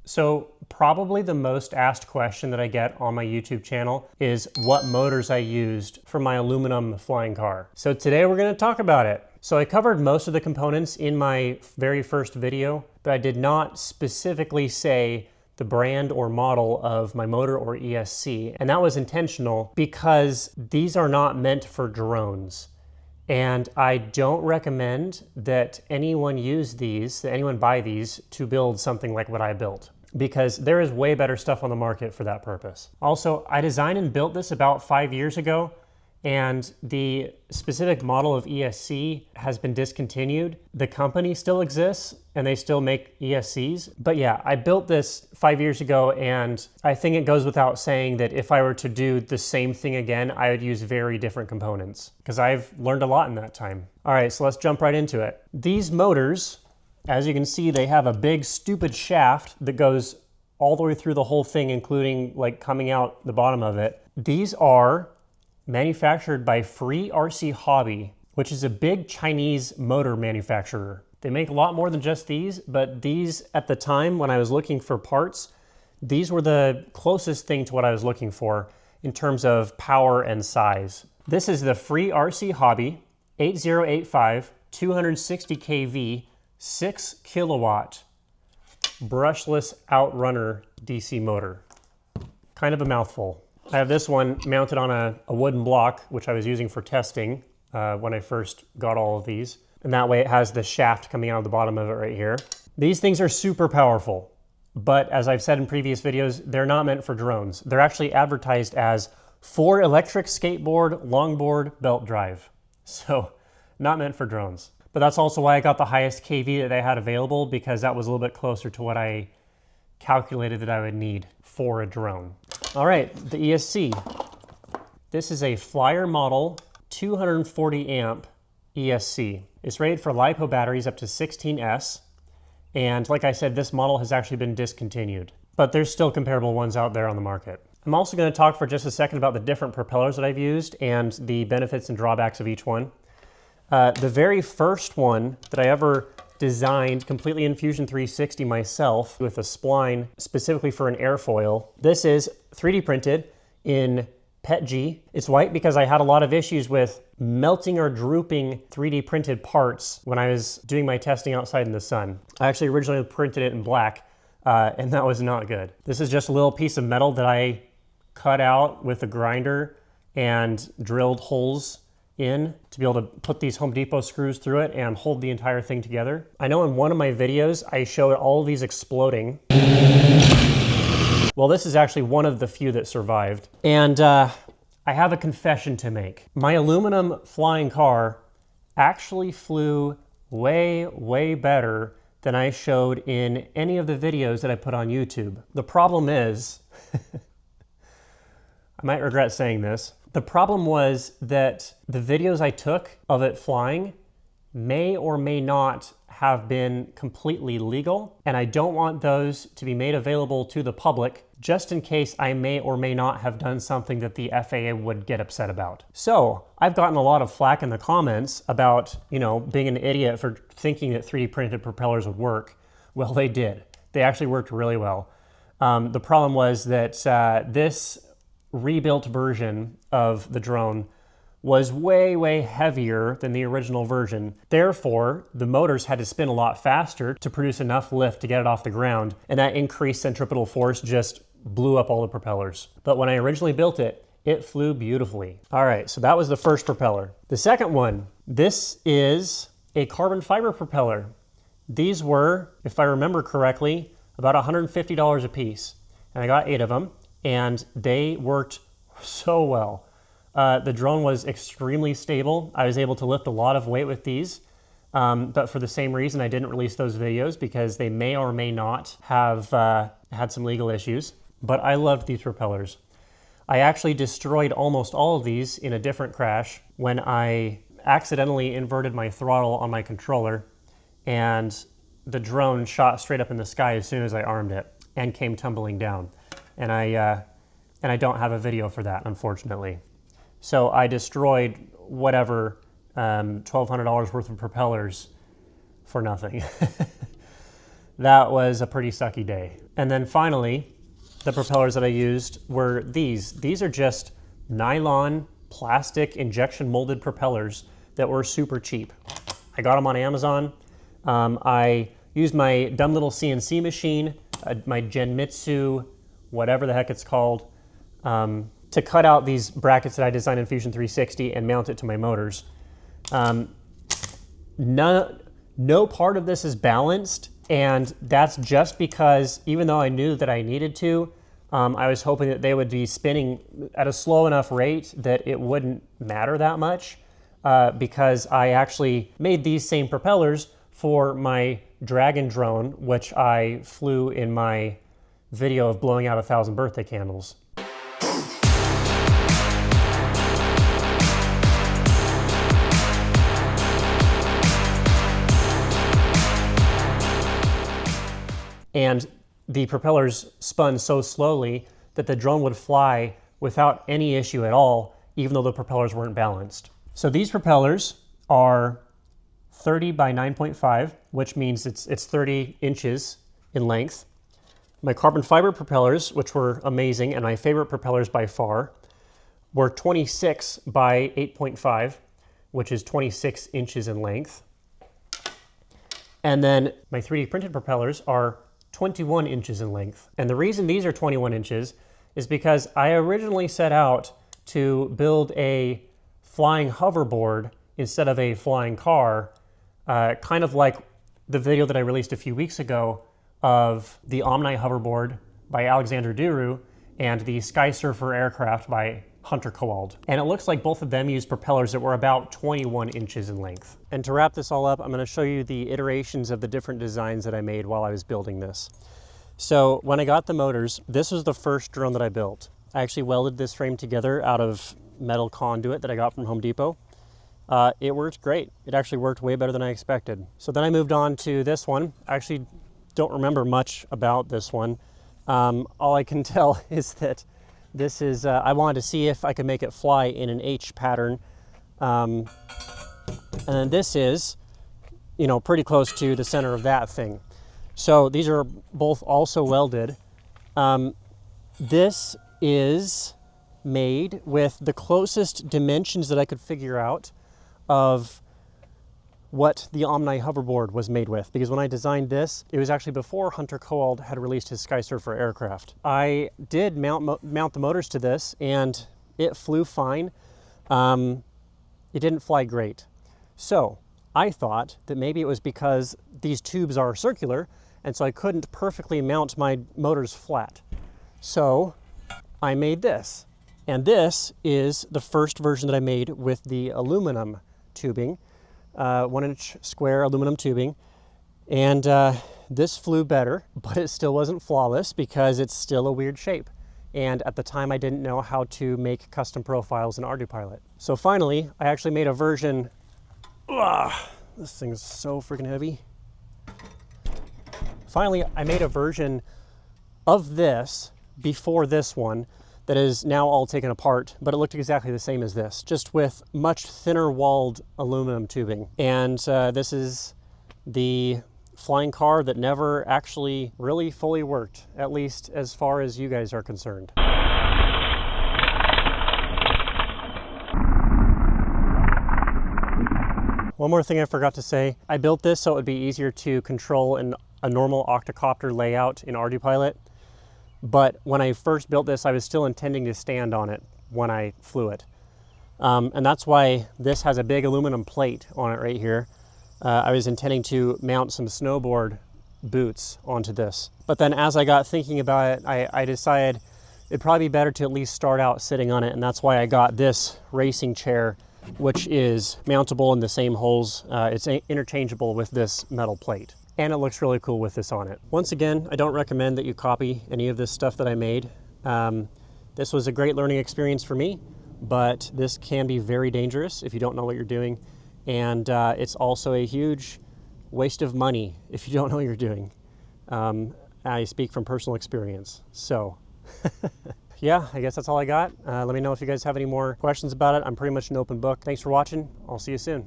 So probably the most asked question that I get on my YouTube channel is what motors I used for my aluminum flying car. So today we're going to talk about it. So I covered most of the components in my very first video, but I did not specifically say the brand or model of my motor or ESC, and that was intentional because these are not meant for drones. And I don't recommend that anyone use these, that anyone buy these to build something like what I built, because there is way better stuff on the market for that purpose. Also, I designed and built this about 5 years ago, and the specific model of ESC has been discontinued. The company still exists and they still make ESCs. But yeah, I built this 5 years ago, and I think it goes without saying that if I were to do the same thing again, I would use very different components because I've learned a lot in that time. All right, so let's jump right into it. These motors, as you can see, they have a big stupid shaft that goes all the way through the whole thing, including like coming out the bottom of it. These are manufactured by FreeRCHobby, which is a big Chinese motor manufacturer. They make a lot more than just these, but these at the time when I was looking for parts, these were the closest thing to what I was looking for in terms of power and size. This is the FreeRCHobby 8085 260 kV 6 kilowatt brushless outrunner DC motor. Kind of a mouthful. I have this one mounted on a wooden block, which I was using for testing when I first got all of these. And that way it has the shaft coming out of the bottom of it right here. These things are super powerful, but as I've said in previous videos, they're not meant for drones. They're actually advertised as for electric skateboard, longboard, belt drive. So not meant for drones. But that's also why I got the highest KV that they had available, because that was a little bit closer to what I calculated that I would need for a drone. All right, the ESC. This is a FlierModel 240 amp ESC. It's rated for LiPo batteries up to 16S. And like I said, this model has actually been discontinued, but there's still comparable ones out there on the market. I'm also going to talk for just a second about the different propellers that I've used and the benefits and drawbacks of each one. The very first one that I ever designed completely in Fusion 360 myself with a spline specifically for an airfoil. This is 3D printed in PETG. It's white because I had a lot of issues with melting or drooping 3D printed parts when I was doing my testing outside in the sun. I actually originally printed it in black, and that was not good. This is just a little piece of metal that I cut out with a grinder and drilled holes in to be able to put these Home Depot screws through it and hold the entire thing together. I know in one of my videos I showed all of these exploding. Well, this is actually one of the few that survived. And I have a confession to make. My aluminum flying car actually flew way, way better than I showed in any of the videos that I put on YouTube. The problem is, I might regret saying this, the problem was that the videos I took of it flying may or may not have been completely legal, and I don't want those to be made available to the public just in case I may or may not have done something that the FAA would get upset about. So I've gotten a lot of flack in the comments about, you know, being an idiot for thinking that 3D printed propellers would work. Well, they did. They actually worked really well. The problem was that this rebuilt version of the drone was way, way heavier than the original version. Therefore, the motors had to spin a lot faster to produce enough lift to get it off the ground, and that increased centripetal force just blew up all the propellers. But when I originally built it, it flew beautifully. All right, so that was the first propeller. The second one, this is a carbon fiber propeller. These were, if I remember correctly, about $150 a piece, and I got 8 of them. And they worked so well. The drone was extremely stable. I was able to lift a lot of weight with these, but for the same reason I didn't release those videos, because they may or may not have had some legal issues. But I loved these propellers. I actually destroyed almost all of these in a different crash when I accidentally inverted my throttle on my controller, and the drone shot straight up in the sky as soon as I armed it and came tumbling down. And I don't have a video for that, unfortunately. So I destroyed whatever $1,200 worth of propellers for nothing. That was a pretty sucky day. And then finally, the propellers that I used were these. These are just nylon plastic injection molded propellers that were super cheap. I got them on Amazon. I used my dumb little CNC machine, my Genmitsu, whatever the heck it's called, to cut out these brackets that I designed in Fusion 360 and mount it to my motors. No part of this is balanced, and that's just because even though I knew that I needed to, I was hoping that they would be spinning at a slow enough rate that it wouldn't matter that much, because I actually made these same propellers for my Dragon drone, which I flew in my video of blowing out 1,000 birthday candles. And the propellers spun so slowly that the drone would fly without any issue at all, even though the propellers weren't balanced. So these propellers are 30 by 9.5, which means it's 30 inches in length. My carbon fiber propellers, which were amazing and my favorite propellers by far, were 26 by 8.5, which is 26 inches in length. And then my 3D printed propellers are 21 inches in length. And the reason these are 21 inches is because I originally set out to build a flying hoverboard instead of a flying car, kind of like the video that I released a few weeks ago of the Omni hoverboard by Alexander Duru and the Sky Surfer aircraft by Hunter Kowald. And it looks like both of them used propellers that were about 21 inches in length. And to wrap this all up, I'm going to show you the iterations of the different designs that I made while I was building this. So when I got the motors, this was the first drone that I built. I actually welded this frame together out of metal conduit that I got from Home Depot. It worked great. It actually worked way better than I expected. So then I moved on to this one. I actually don't remember much about this one. All I can tell is that this is, I wanted to see if I could make it fly in an H pattern. And then this is, you know, pretty close to the center of that thing. So these are both also welded. This is made with the closest dimensions that I could figure out of what the Omni hoverboard was made with, because when I designed this, it was actually before Hunter Kowald had released his Sky Surfer aircraft. I did mount the motors to this, and it flew fine. It didn't fly great. So I thought that maybe it was because these tubes are circular, and so I couldn't perfectly mount my motors flat. So I made this, and this is the first version that I made with the aluminum tubing. 1-inch square aluminum tubing, and this flew better, but it still wasn't flawless because it's still a weird shape. And at the time I didn't know how to make custom profiles in ArduPilot. So finally, I actually made a version, this thing's so freaking heavy. Finally, I made a version of this before this one that is now all taken apart, but it looked exactly the same as this, just with much thinner walled aluminum tubing. And this is the flying car that never actually really fully worked, at least as far as you guys are concerned. One more thing I forgot to say, I built this so it would be easier to control a normal octocopter layout in ArduPilot. But when I first built this, I was still intending to stand on it when I flew it. And that's why this has a big aluminum plate on it right here. I was intending to mount some snowboard boots onto this. But then as I got thinking about it, I decided it'd probably be better to at least start out sitting on it. And that's why I got this racing chair, which is mountable in the same holes. It's interchangeable with this metal plate. And it looks really cool with this on it. Once again, I don't recommend that you copy any of this stuff that I made. This was a great learning experience for me, but this can be very dangerous if you don't know what you're doing. And it's also a huge waste of money if you don't know what you're doing. I speak from personal experience. So yeah, I guess that's all I got. Let me know if you guys have any more questions about it. I'm pretty much an open book. Thanks for watching. I'll see you soon.